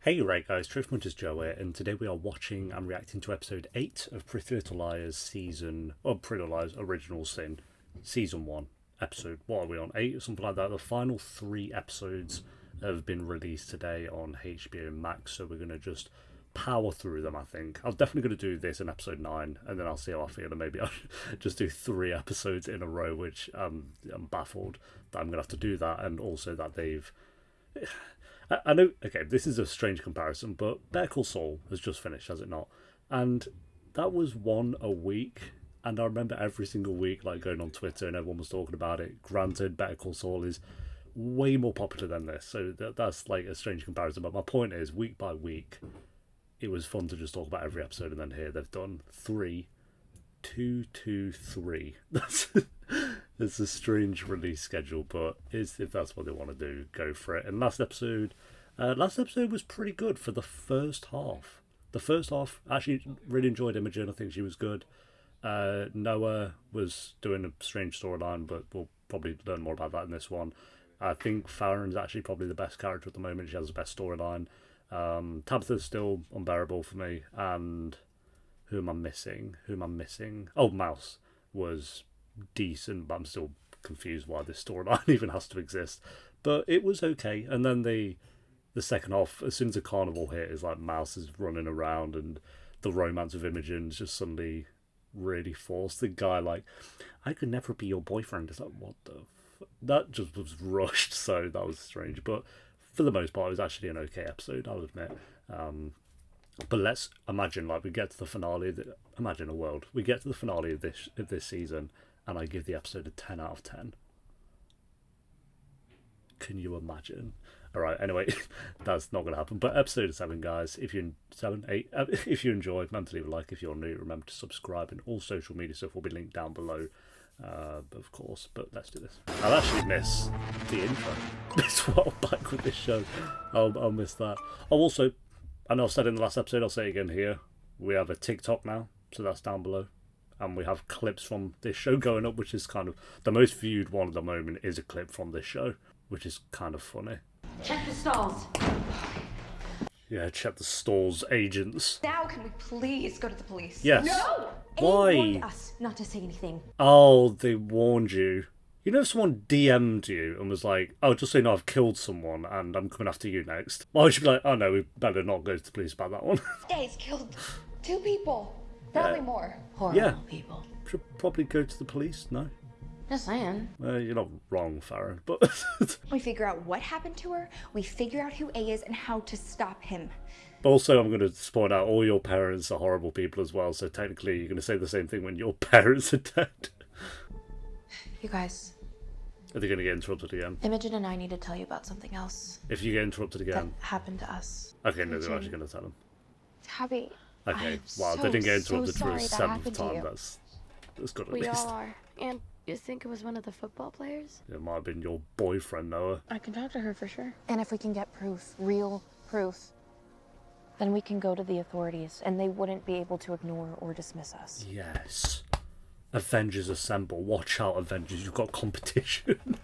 Hey right guys, Truthmunters Joe here, and today we are watching and reacting to episode 8 of Pretty Little Liars Pretty Little Liars Original Sin, season 1, episode, what are we on, 8 or something like that. The final 3 episodes have been released today on HBO Max, so we're going to just power through them, I think. I'm definitely going to do this in episode 9, and then I'll see how I feel, and maybe I'll just do 3 episodes in a row, which I'm baffled that I'm going to have to do that, and also that they've... I know, okay, this is a strange comparison, but Better Call Saul has just finished, has it not? And that was one a week, and I remember every single week like going on Twitter and everyone was talking about it. Granted, Better Call Saul is way more popular than this, so that's like a strange comparison. But my point is, week by week, it was fun to just talk about every episode, and then here they've done 3, 2, 2, 3. It's a strange release schedule, but if that's what they want to do, go for it. And last episode was pretty good for the first half. The first half, actually really enjoyed Imogen. I think she was good. Noah was doing a strange storyline, but we'll probably learn more about that in this one. I think Farron's actually probably the best character at the moment. She has the best storyline. Tabitha's still unbearable for me. And who am I missing? Oh, Mouse was decent, but I'm still confused why this storyline even has to exist. But it was okay. And then the second half, as soon as the carnival hit, is like Mouse is running around and the romance of Imogen is just suddenly really forced. The guy like, I could never be your boyfriend. It's like, what the that just was rushed, so that was strange. But for the most part, it was actually an okay episode, I'll admit. But let's imagine, like, we get to the finale. Imagine a world. We get to the finale of this season, and I give the episode a 10 out of 10. Can you imagine? All right. Anyway, that's not going to happen. But episode 7, guys. If you 7, 8. If you enjoyed, remember to leave a like. If you're new, remember to subscribe. And all social media stuff will be linked down below, of course. But let's do this. I'll actually miss the intro. It's what I'm back with this show. I'll miss that. I'll also. I know I've said it in the last episode, I'll say it again here. We have a TikTok now, so that's down below. And we have clips from this show going up, which is kind of... The most viewed one at the moment is a clip from this show, which is kind of funny. Check the stalls. Yeah, check the stalls, agents. Now can we please go to the police? Yes. No! Why? They warned us not to say anything. Oh, they warned you. You know if someone DM'd you and was like, oh, just so you know, I've killed someone and I'm coming after you next. Why would you be like, oh no, we better not go to the police about that one? He's killed 2 people. Probably more. Horrible people. Should probably go to the police, no? Just saying. You're not wrong, Farron, but... We figure out what happened to her, we figure out who A is and how to stop him. But also, I'm going to point out all your parents are horrible people as well, so technically you're going to say the same thing when your parents are dead. You guys. Are they going to get interrupted again? Imogen and I need to tell you about something else. If you get interrupted again? That happened to us. Okay, no, they're actually going to tell them. Tabby. Okay, wow, they didn't get interrupted for a 7th time. That's good at We least. all are. And you think it was one of the football players? It might have been your boyfriend, Noah. I can talk to her for sure. And if we can get proof, real proof, then we can go to the authorities and they wouldn't be able to ignore or dismiss us. Yes. Avengers assemble. Watch out, Avengers. You've got competition.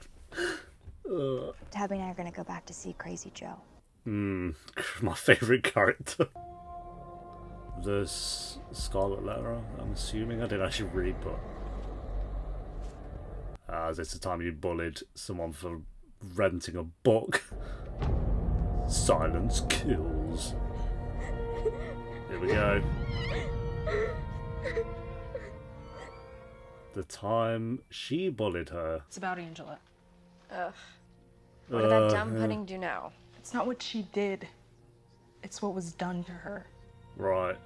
Tabby and I are gonna go back to see Crazy Joe. My favourite character. The Scarlet Letter, I'm assuming. I didn't actually read, but... it's the time you bullied someone for renting a book. Silence kills. Here we go. The time she bullied her. It's about Angela. Ugh. What did that dumb pudding do now? It's not what she did. It's what was done to her. Right.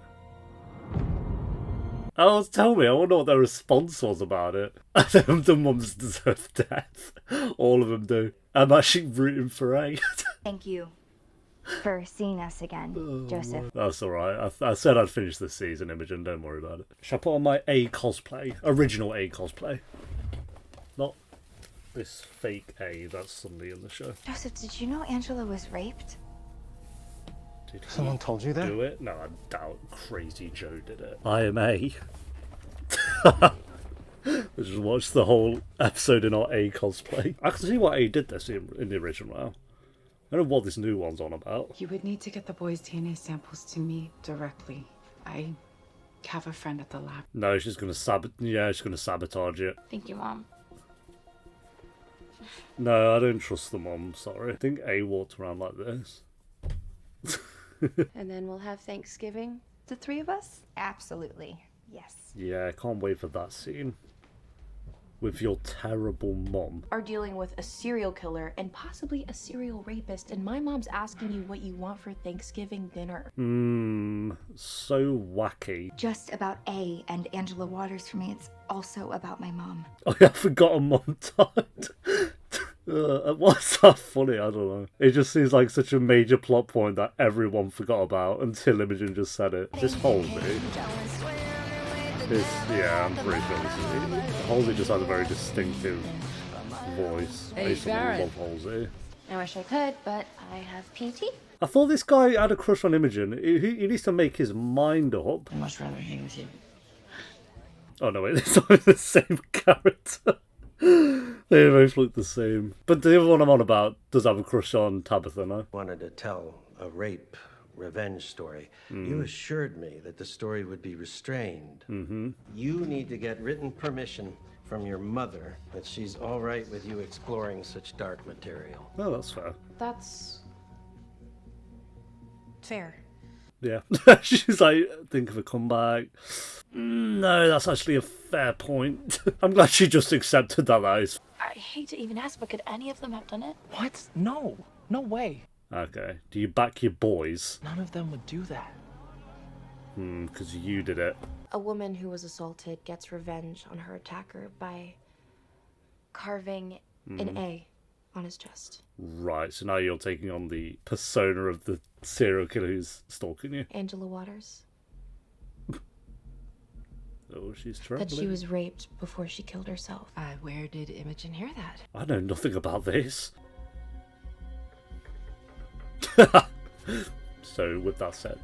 Oh, tell me, I wonder what their response was about it. The mums deserve death. All of them do. I'm actually rooting for A. Thank you for seeing us again, Joseph. That's alright. I said I'd finish this season, Imogen. Don't worry about it. Shall I put on my A cosplay? Original A cosplay. Not this fake A that's suddenly in the show. Joseph, did you know Angela was raped? Did Someone told you that? do it? No, I doubt Crazy Joe did it. I am A. Let's just watch the whole episode in our A cosplay. I can see why A did this in the original now. I don't know what this new one's on about. You would need to get the boys' DNA samples to me directly. I have a friend at the lab. No, she's gonna she's gonna sabotage it. Thank you, Mom. No, I don't trust the mom, sorry. I think A walked around like this. And then we'll have Thanksgiving. The three of us? Absolutely. Yes. Yeah, I can't wait for that scene. With your terrible mom. Are dealing with a serial killer and possibly a serial rapist, and my mom's asking you what you want for Thanksgiving dinner. So wacky. Just about A and Angela Waters for me. It's also about my mom. Oh yeah, I forgot a mom died. What's that funny? I don't know. It just seems like such a major plot point that everyone forgot about until Imogen just said it. This Halsey. Yeah, I'm pretty sure this is Halsey just has a very distinctive voice. I used to love Halsey. I wish I could, but I have PT. I thought this guy had a crush on Imogen. He needs to make his mind up. I'd much rather hang with you. Oh no, wait, it's not the same character. They both look the same. But the other one I'm on about does have a crush on Tabitha, no? Wanted to tell a rape revenge story. You assured me that the story would be restrained. You need to get written permission from your mother that she's all right with you exploring such dark material. Oh, that's fair. That's fair. Yeah. She's like, think of a comeback. No, that's actually a fair point. I'm glad she just accepted that is. I hate to even ask, but could any of them have done it? What? No. No way. Okay. Do you back your boys? None of them would do that. Because you did it. A woman who was assaulted gets revenge on her attacker by carving an A on his chest. Right, so now you're taking on the persona of the serial killer who's stalking you. Angela Waters. Oh, she's trouble. That she was raped before she killed herself. Where did Imogen hear that? I know nothing about this. So, with that said,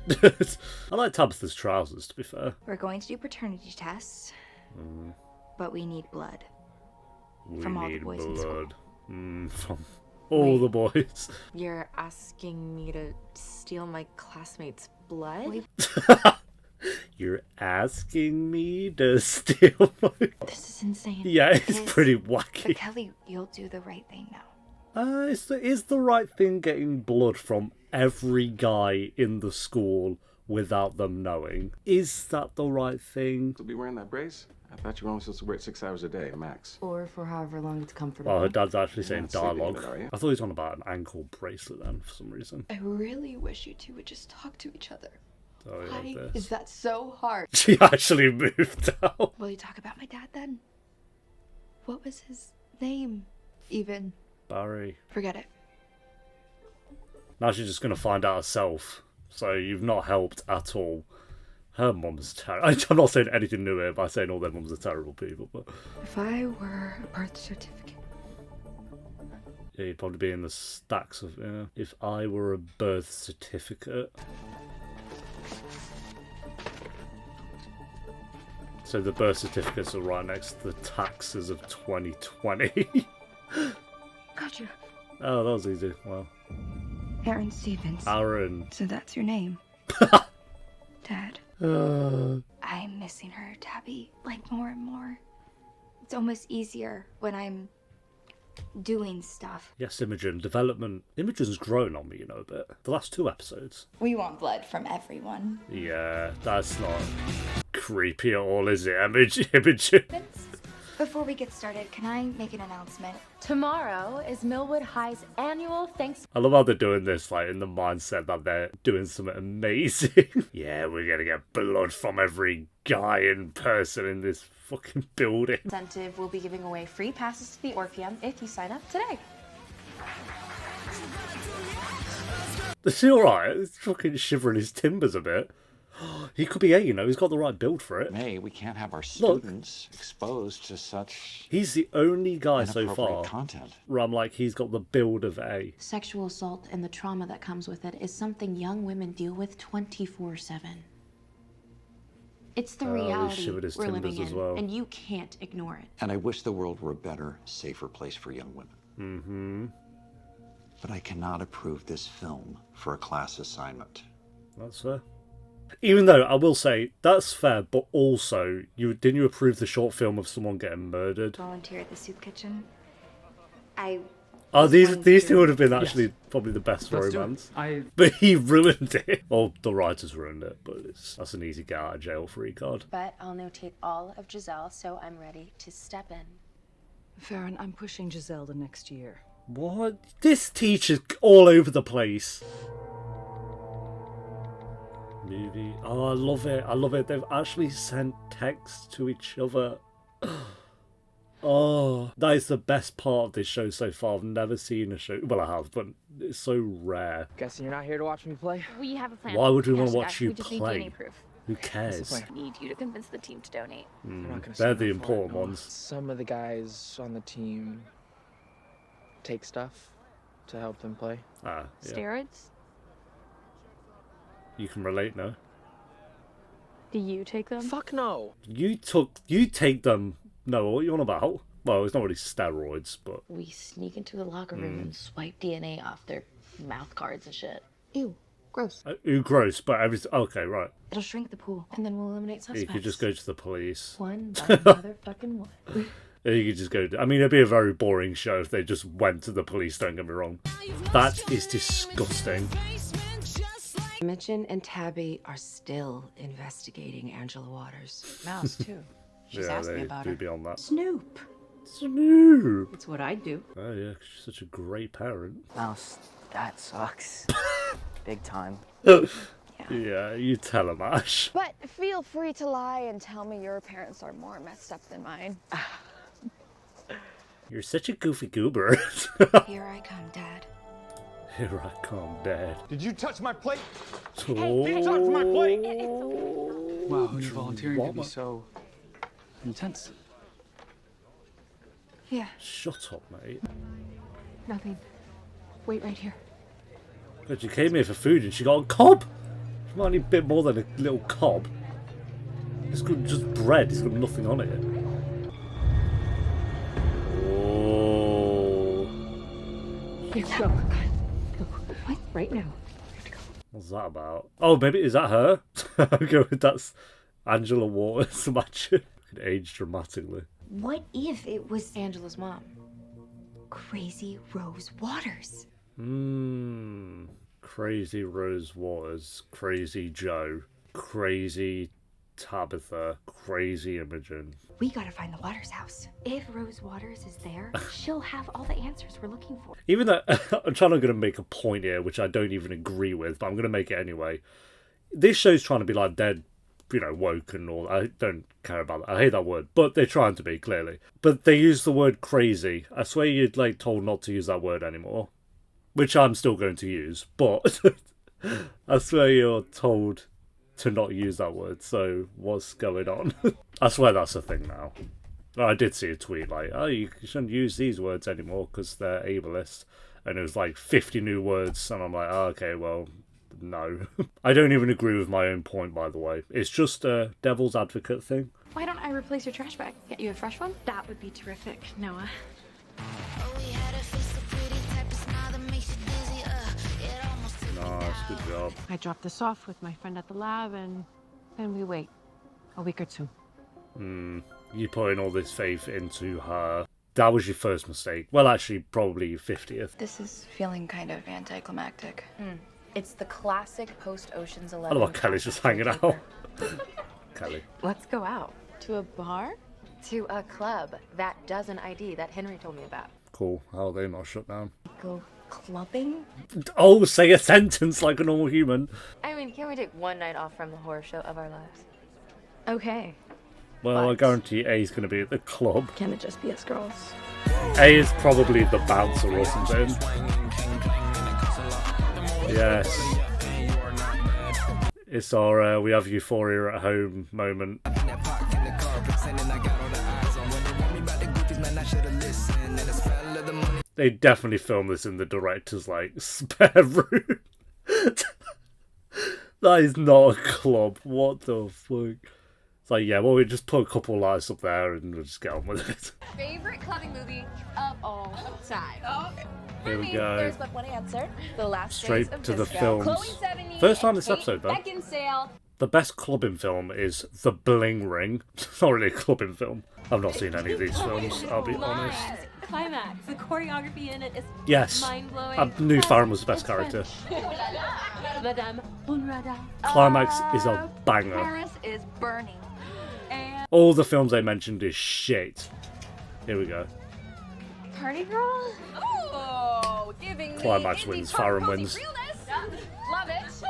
I like Tabitha's trousers, to be fair. We're going to do paternity tests, but we need blood. We From all the need boys in school. blood. From all the boys. You're asking me to steal my classmates' blood? You're asking me to steal my... This is insane. Yeah, it's It is. pretty But wacky. Kelly, you'll do the right thing now. Is the right thing getting blood from every guy in the school without them knowing? Is that the right thing? To be wearing that brace? I thought you were only supposed to wear it 6 hours a day, max. Or for however long it's comfortable. Oh, her dad's actually saying not sleeping dialogue. with it, are you? I thought he was on about an ankle bracelet then, for some reason. I really wish you two would just talk to each other. Oh, yeah, Why this. is that so hard? She actually moved out. Will you talk about my dad then? What was his name, even? Barry. Forget it. Now she's just going to find out herself. So you've not helped at all. Her mum's terrible. I'm not saying anything new here by saying all their mums are terrible people, but... If I were a birth certificate. Yeah, you'd probably be in the stacks of, yeah. If I were a birth certificate. So the birth certificates are right next to the taxes of 2020. Gotcha. Oh, that was easy. Well, Aaron Stevens. Aaron. So that's your name. Dad. I'm missing her, Tabby. Like, more and more. It's almost easier when I'm doing stuff. Yes, Imogen. Development. Imogen's grown on me, you know, a bit. The last 2 episodes. We want blood from everyone. Yeah, that's not creepy at all, is it, Imogen? Before we get started, can I make an announcement? Tomorrow is Millwood High's annual Thanksgiving. I love how they're doing this, like, in the mindset that they're doing something amazing. Yeah, we're gonna get blood from every guy and person in this fucking building. Incentive will be giving away free passes to the Orpheum if you sign up today. Is he alright? He's fucking shivering his timbers a bit. He could be A, you know, he's got the right build for it. Hey, we can't have our students exposed to such He's the only guy so inappropriate far content. where I'm like, he's got the build of A. Sexual assault and the trauma that comes with it is something young women deal with 24/7. It's the he reality shivered his we're timbers living as in, well. and you can't ignore it. And I wish the world were a better, safer place for young women. but I cannot approve this film for a class assignment. That's fair. Even though I will say that's fair, but also didn't you approve the short film of someone getting murdered? Volunteer at the soup kitchen. These two would have been actually probably the best romance. But he ruined it. Or the writers ruined it, but that's an easy get out of jail free card. But I'll notate all of Giselle, so I'm ready to step in. Farron, I'm pushing Giselle to next year. What? This teacher's all over the place. Movie. Oh, I love it. I love it. They've actually sent texts to each other. Oh, that is the best part of this show so far. I've never seen a show. Well, I have, but it's so rare. Guessing you're not here to watch me play? We have a plan. Why would we want to watch you we just play? Need DNA proof. Who cares? We need you to convince the team to donate. They're the important ones. Some of the guys on the team take stuff to help them play. Ah, yeah. Steroids? You can relate, no? Do you take them? Fuck no. You take them. No, what are you on about? Well, it's not really steroids, but We sneak into the locker room and swipe DNA off their mouth guards and shit. Ew, gross. Ooh, gross. But okay, right. It'll shrink the pool, and then we'll eliminate You suspects. could just go to the police. One by motherfucking one. You could just go. I mean, it'd be a very boring show if they just went to the police. Don't get me wrong. That is disgusting. Mitchen and Tabby are still investigating Angela Waters. Mouse, too. She's Yeah, asked me they about do her. beyond that. Snoop. Snoop. It's what I'd do. Oh yeah, she's such a great parent. Mouse, that sucks. Big time. Yeah, you tell him, Ash. But feel free to lie and tell me your parents are more messed up than mine. You're such a goofy goober. Here I come, Dad. Here I come, Dad. Did you touch my plate? Oh. Did you touch my plate? Wow, who knew volunteering could be so intense? Yeah. Shut up, mate. Nothing. Wait right here. God, she came here for food and she got a cob. She might need a bit more than a little cob. It's got just bread. It's got nothing on it. Oh. Let's go. What? Right now. What's that about? Oh, maybe is that her? That's Angela Waters. Imagine. Could age dramatically. What if it was Angela's mom? Crazy Rose Waters? Crazy Rose Waters, Crazy Joe, Crazy Tabitha, Crazy Imogen. We gotta find the Waters house. If Rose Waters is there, she'll have all the answers we're looking for. Even though I'm trying to make a point here, which I don't even agree with, but I'm going to make it anyway. This show's trying to be like dead, woke and all. I don't care about that. I hate that word, but they're trying to be, clearly. But they use the word crazy. I swear you're told not to use that word anymore, which I'm still going to use, but I swear you're told to not use that word. So what's going on? I swear that's a thing now. I did see a tweet you shouldn't use these words anymore because they're ableist, and it was 50 new words, and I'm like, okay, well, no. I don't even agree with my own point, by the way. It's just a devil's advocate thing. Why don't I replace your trash bag? Get you a fresh one? That would be terrific, Noah. Nice, good job. I dropped this off with my friend at the lab, and then we wait a week or two. You putting all this faith into her. That was your first mistake. Well, actually, probably your 50th. This is feeling kind of anticlimactic. It's the classic post-Ocean's I 11. love how Kelly's just hanging out. Kelly. Let's go out. To a bar? To a club. That dozen ID that Henry told me about. Cool. How are they not shut down? Go clubbing? Oh, say a sentence like a normal human. I mean, can't we take one night off from the horror show of our lives? Okay. Well, I guarantee A's going to be at the club. Can it just be us girls? A is probably the bouncer or something. Yes. It's our we have Euphoria at home moment. They definitely filmed this in the director's spare room. That is not a club. What the fuck? It's like, yeah, well, we just put a couple of lights up there and we'll just get on with it. Favorite clubbing movie of all time. Oh. Here we go. There's but one answer. The Last Straight Days of to the Disco. films. Chloe Sevigny First time and this Kate episode, though. Beckinsale. The best clubbing film is The Bling Ring. It's not really a clubbing film. I've not seen any of these films, I'll be honest. Climax. The choreography in it is Yes, mind-blowing. I knew Farron was the best character. Madame Unrada. Climax is a banger. Paris is burning. All the films they mentioned is shit. Here we go. Party girl? Oh, giving Climax wins, Farron wins. Love it.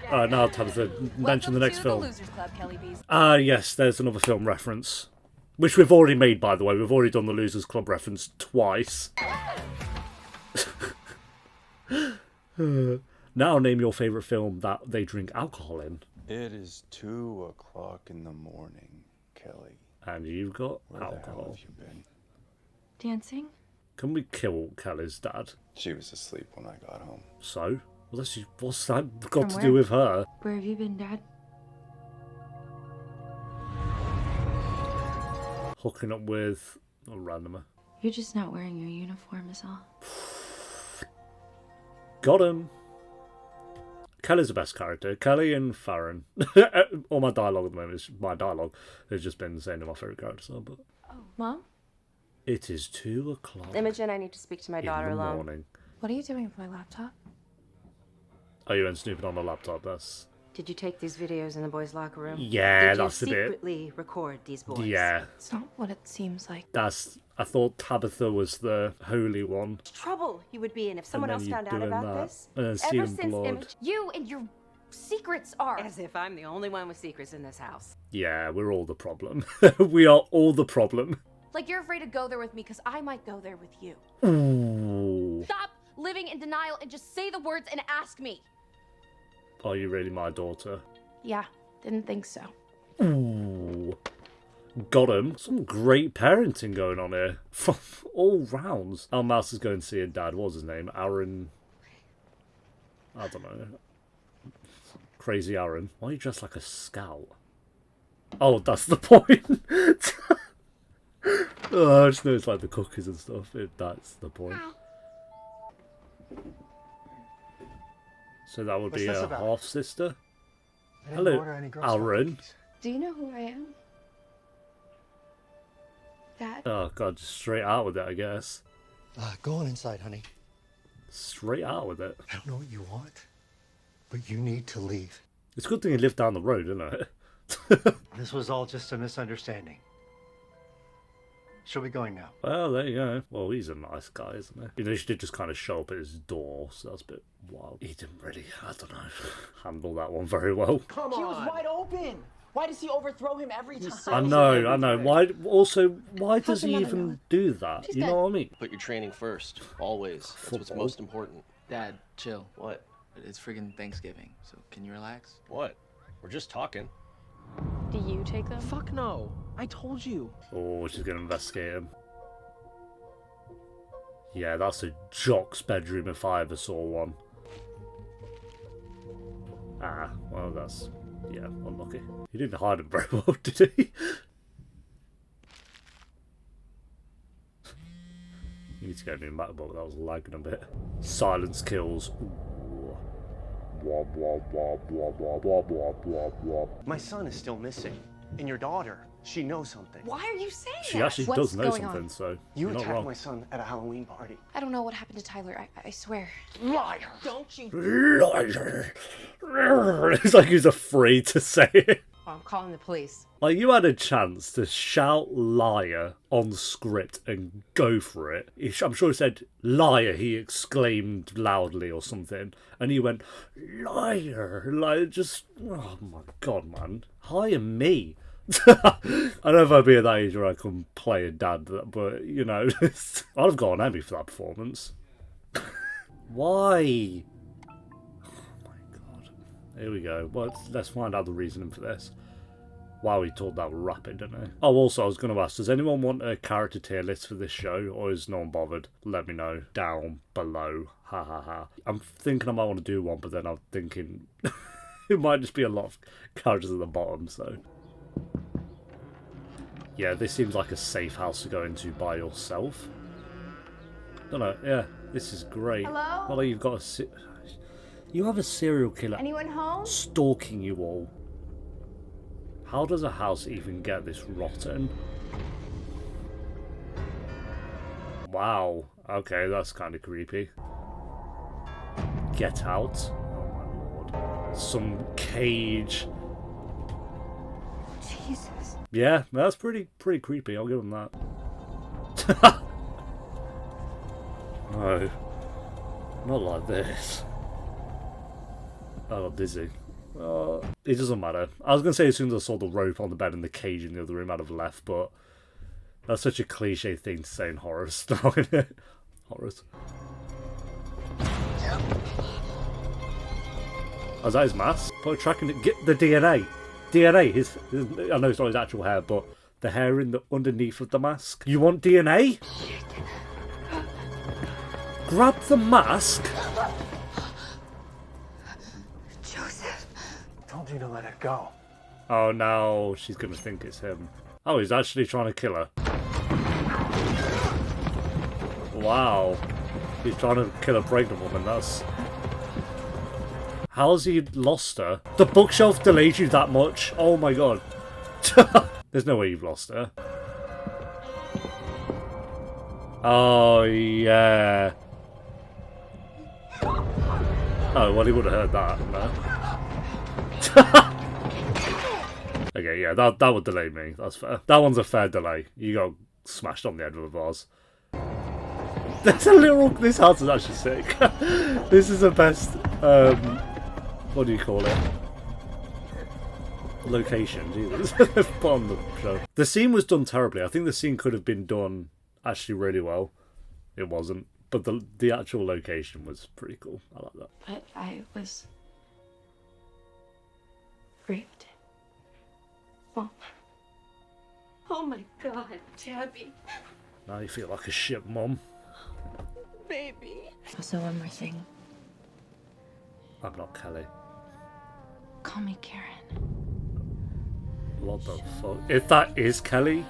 Alright, now time to mention the next film. Losers Club, Kelly Bees. Yes, there's another film reference. Which we've already made, by the way. We've already done the Losers Club reference twice. Now name your favourite film that they drink alcohol in. It is 2 o'clock in the morning, Kelly. And you've got Where the hell alcohol. have you been? Dancing? Can we kill Kelly's dad? She was asleep when I got home. So? What's that got From to where? do with her? Where have you been, Dad? Hooking up with a randomer. You're just not wearing your uniform is all. Got him. Kelly's the best character. Kelly and Farron. All my dialogue at the moment is my dialogue has just been saying to my favourite characters. But Mom? it is 2 o'clock Imogen, I need to speak to my daughter in the alone. morning. What are you doing with my laptop? Are you snooping on the laptop? That's Did you take these videos in the boys' locker room? Yeah, Did that's a you bit- secretly record these boys? yeah. It's not what it seems like. I thought Tabitha was the holy one. Trouble you would be in if someone then else you found out doing about that, this. and then Ever stealing since blood. Imogen, You and your secrets are. as if I'm the only one with secrets in this house. Yeah, we're all the problem. We are all the problem. Like you're afraid to go there with me because I might go there with you. Ooh. Stop living in denial and just say the words and ask me. Are you really my daughter? Yeah, didn't think so. Ooh. Got him. Some great parenting going on here. From all rounds. Our mouse is going to see her dad. What was his name? Aaron. I don't know. Crazy Aaron. Why are you dressed like a scout? Oh, that's the point. Oh, I just know it's like the cookies and stuff. That's the point. So that would What's be this a about? half-sister? I didn't Hello, order any Girl Scout Aaron. cookies. Do you know who I am? Dad? Oh, God, just straight out with it, I guess. Go on inside, honey. Straight out with it. I don't know what you want, but you need to leave. It's a good thing you live down the road, isn't it? This was all just a misunderstanding. She'll be going now. Well, there you go. Well, he's a nice guy, isn't he? You know, she did just kind of show up at his door, so that's a bit wild. He didn't really, I don't know, handle that one very well. Come on. He was wide open. Why does he overthrow him every time? I know. Why does he even do that? You know what I mean? Put your training first, always. That's what's most important. Dad, chill. What? It's friggin' Thanksgiving, so can you relax? What? We're just talking. Do you take them? Fuck no. I told you. Oh, she's going to investigate him. Yeah, that's a jock's bedroom if I ever saw one. Ah, well, that's... yeah, unlucky. He didn't hide him very well, did he? You need to get a new MacBook, that was lagging a bit. Silence kills. Ooh. Wob, wob, wob, wob, wob, wob, wob, wob, wob. My son is still missing. And your daughter, she knows something. Why are you saying She that? actually What's does know going something, on? so You you're not attacked wrong. my son at a Halloween party. I don't know what happened to Tyler. I swear. Liar! Don't you? Liar! It's like he's afraid to say it. Well, I'm calling the police. Like, you had a chance to shout liar on script and go for it. I'm sure he said liar, he exclaimed loudly or something. And he went, liar. Like, just, oh my God, man. Hire me. I don't know if I'd be at that age where I can play a dad, but, you know, I'd have got an Emmy for that performance. Why? Here we go. Well, let's find out the reasoning for this. Wow, he told that rapid, didn't he? Oh, also, I was going to ask, does anyone want a character tier list for this show, or is no one bothered? Let me know down below. Ha ha ha. I'm thinking I might want to do one, but then I'm thinking it might just be a lot of characters at the bottom, so... Yeah, this seems like a safe house to go into by yourself. Don't know. Yeah, this is great. Hello? Well, you've got you have a serial killer Anyone home? stalking you all. How does a house even get this rotten? Wow. Okay, that's kind of creepy. Get out. Oh my lord. Some cage. Jesus. Yeah, that's pretty creepy. I'll give him that. No. Not like this. I got dizzy. It doesn't matter. I was going to say as soon as I saw the rope on the bed and the cage in the other room, I'd have left, but that's such a cliche thing to say in horrors. Horrors. Oh, is that his mask? Put a track in it. Get the DNA. DNA. I know it's not his actual hair, but the hair in the underneath of the mask. You want DNA? Grab the mask. Joseph. Told you to let it go. Oh no, she's gonna think it's him. Oh, he's actually trying to kill her. Wow. He's trying to kill a pregnant woman, that's... How's he lost her? The bookshelf delayed you that much? Oh my god. There's no way you've lost her. Oh, yeah. Oh, well, he would have heard that, no? Okay, yeah, that would delay me. That's fair. That one's a fair delay. You got smashed on the head with a vase. There's a little... This house is actually sick. This is the best... what do you call it? Location. Jesus. Put on the show. The scene was done terribly. I think the scene could have been done actually really well. It wasn't. But the actual location was pretty cool. I like that. But I was raped. Mom. Oh my god, Tabby. Now you feel like a shit mom. Baby. Also, one more thing. I'm not Kelly. Call me Karen. What the fuck? If that is Kelly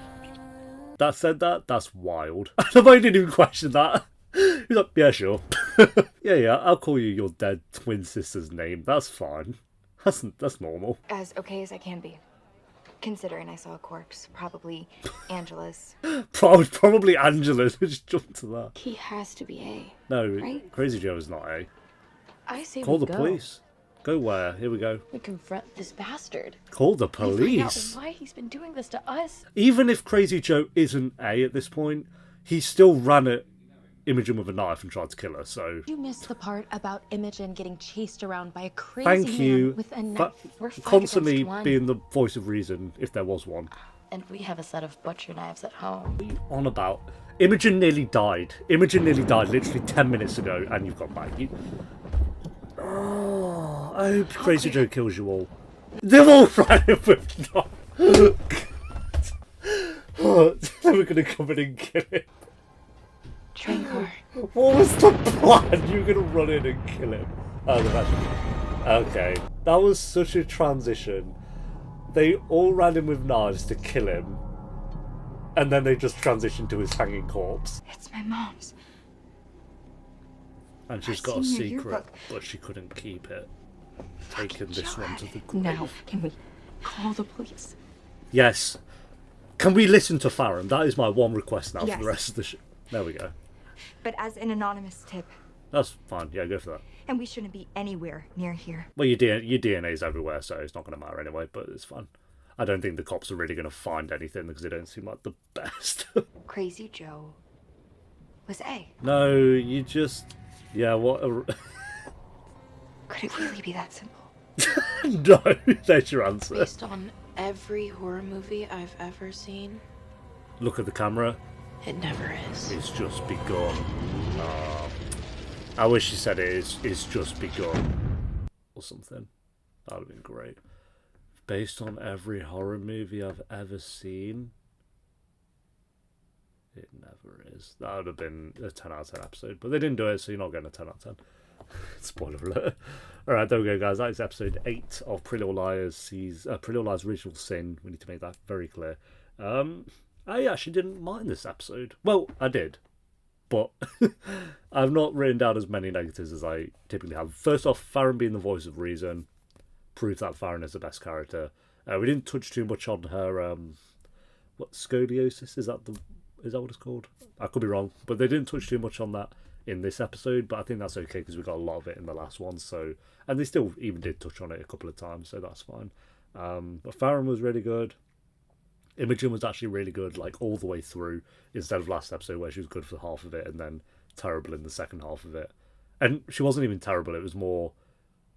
that said that, that's wild. I didn't even question that. He's like, yeah, sure. yeah, I'll call you your dead twin sister's name. That's fine. That's normal. As okay as I can be. Considering I saw a corpse. Probably Angela's. Probably Angela. Just jump to that. He has to be A. No, right? Crazy Joe is not A. I say Call we the go. police. Go where? Here we go. We confront this bastard. Call the We find out police. why he's been doing this to us. Even if Crazy Joe isn't A at this point, he still ran at Imogen with a knife and tried to kill her, so... You missed the part about Imogen getting chased around by a crazy Thank man you with a for knife. We're 5 constantly against 1. being the voice of reason, if there was one. And we have a set of butcher knives at home. What are you on about? Imogen nearly died. Imogen nearly died literally 10 minutes ago, and you've got back. Oh, I hope Crazy Joe kills you all. They've all ran in with knives. They were going to come in and kill him. Train car. What was the plan? You were going to run in and kill him. Oh, okay. That was such a transition. They all ran in with knives to kill him. And then they just transitioned to his hanging corpse. It's my mom's. And she's got a secret, but she couldn't keep it. Taking this one to the grave. Now, can we call the police? Yes. Can we listen to Farron? That is my one request now for Yes. the rest of the show. There we go. But as an anonymous tip. That's fine. Yeah, go for that. And we shouldn't be anywhere near here. Well, your DNA's everywhere, so it's not going to matter anyway, but it's fine. I don't think the cops are really going to find anything because they don't seem like the best. Crazy Joe was A. No, you just... Yeah, what a... Could it really be that simple? No, there's your answer. Based on every horror movie I've ever seen, Look at the camera. it never is. It's just begun. I wish you said it's just begun. Or something. That would have been great. Based on every horror movie I've ever seen. It never is. That would have been a 10 out of 10 episode. But they didn't do it, so you're not getting a 10 out of 10. Spoiler alert. Alright, there we go, guys. That is episode 8 of Pretty Little Liars' Pretty Little Liars' Original Sin. We need to make that very clear. I actually didn't mind this episode. Well, I did, but I've not written down as many negatives as I typically have. First off, Farron being the voice of reason, proof that Farron is the best character. We didn't touch too much on her what, scoliosis, is that what it's called? I could be wrong, but they didn't touch too much on that in this episode, but I think that's okay because we got a lot of it in the last one. So, and they still even did touch on it a couple of times, so that's fine. But Farron was really good. Imogen was actually really good, like all the way through, instead of last episode where she was good for half of it and then terrible in the second half of it. And she wasn't even terrible, it was more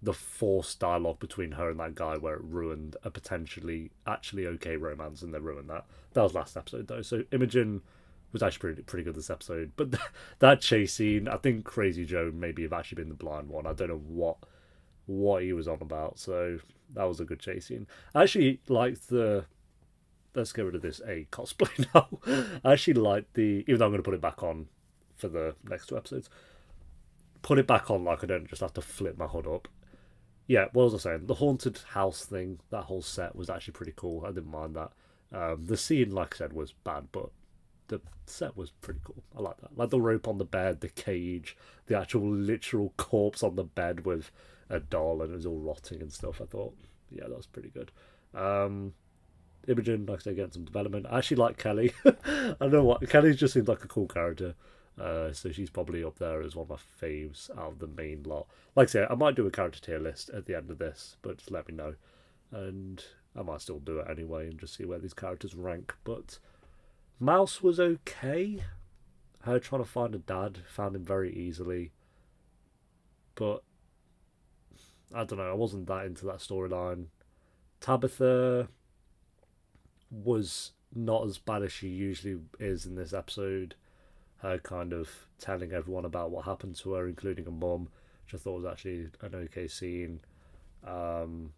the forced dialogue between her and that guy where it ruined a potentially actually okay romance, and they ruined that. That was last episode though. So Imogen was actually pretty good this episode. But that chase scene, I think Crazy Joe maybe have actually been the blind one. I don't know what he was on about. So that was a good chase scene. I actually liked the... Let's get rid of this cosplay now. I actually liked the... Even though I'm going to put it back on for the next 2 episodes. Put it back on like I don't just have to flip my hood up. Yeah, what was I saying? The haunted house thing, that whole set was actually pretty cool. I didn't mind that. The scene, like I said, was bad, but the set was pretty cool. I like that. Like the rope on the bed, the cage, the actual literal corpse on the bed with a doll and it was all rotting and stuff. I thought, yeah, that was pretty good. Imogen, like I say, getting some development. I actually like Kelly. I don't know what. Kelly just seems like a cool character. So she's probably up there as one of my faves out of the main lot. Like I say, I might do a character tier list at the end of this, but just let me know. And I might still do it anyway and just see where these characters rank. But Mouse was okay. Her trying to find a dad, found him very easily. But I don't know, I wasn't that into that storyline. Tabitha was not as bad as she usually is in this episode. Her kind of telling everyone about what happened to her, including her mum, which I thought was actually an okay scene. Who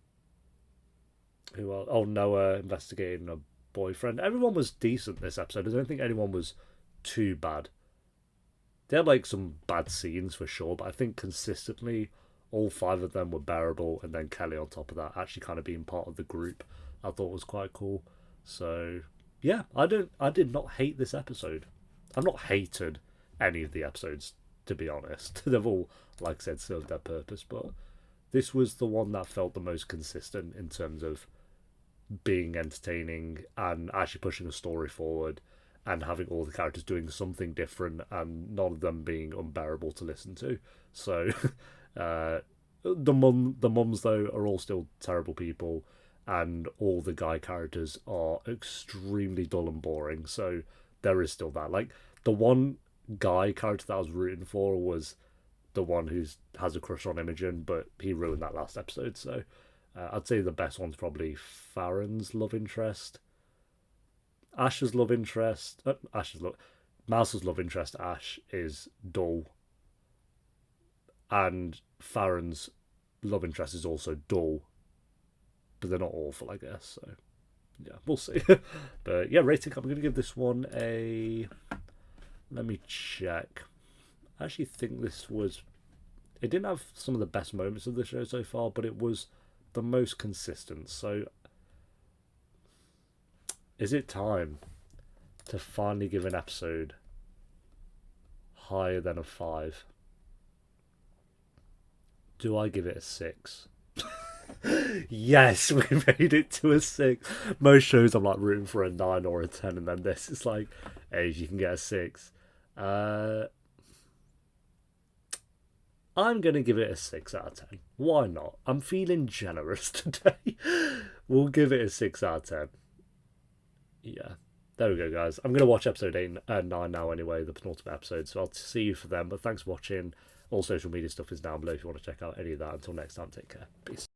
else? Oh, Noah investigating a boyfriend. Everyone was decent this episode. I don't think anyone was too bad. They had like some bad scenes for sure, but I think consistently all 5 of them were bearable, and then Kelly on top of that actually kind of being part of the group I thought was quite cool. So yeah, I did not hate this episode. I've not hated any of the episodes, to be honest. They've all, like I said, served their purpose, but this was the one that felt the most consistent in terms of being entertaining and actually pushing a story forward and having all the characters doing something different and none of them being unbearable to listen to. So the mums though are all still terrible people, and all the guy characters are extremely dull and boring. So there is still that. Like, the one guy character that I was rooting for was the one who has a crush on Imogen, but he ruined that last episode. So I'd say the best one's probably Farron's love interest. Mouse's love interest, Ash, is dull. And Farron's love interest is also dull. But they're not awful, I guess. So yeah, we'll see. But yeah, rating, I'm going to give this one a... Let me check. I actually think this was... It didn't have some of the best moments of the show so far, but it was the most consistent. So is it time to finally give an episode higher than a 5? Do I give it a 6? Yes, we made it to a 6. Most shows I'm like rooting for a 9 or a 10, and then this is like, hey, you can get a 6. I'm going to give it a 6 out of 10. Why not? I'm feeling generous today. We'll give it a 6 out of 10. Yeah. There we go, guys. I'm going to watch episode 9 now anyway, the penultimate episode, so I'll see you for them. But thanks for watching. All social media stuff is down below if you want to check out any of that. Until next time, take care. Peace.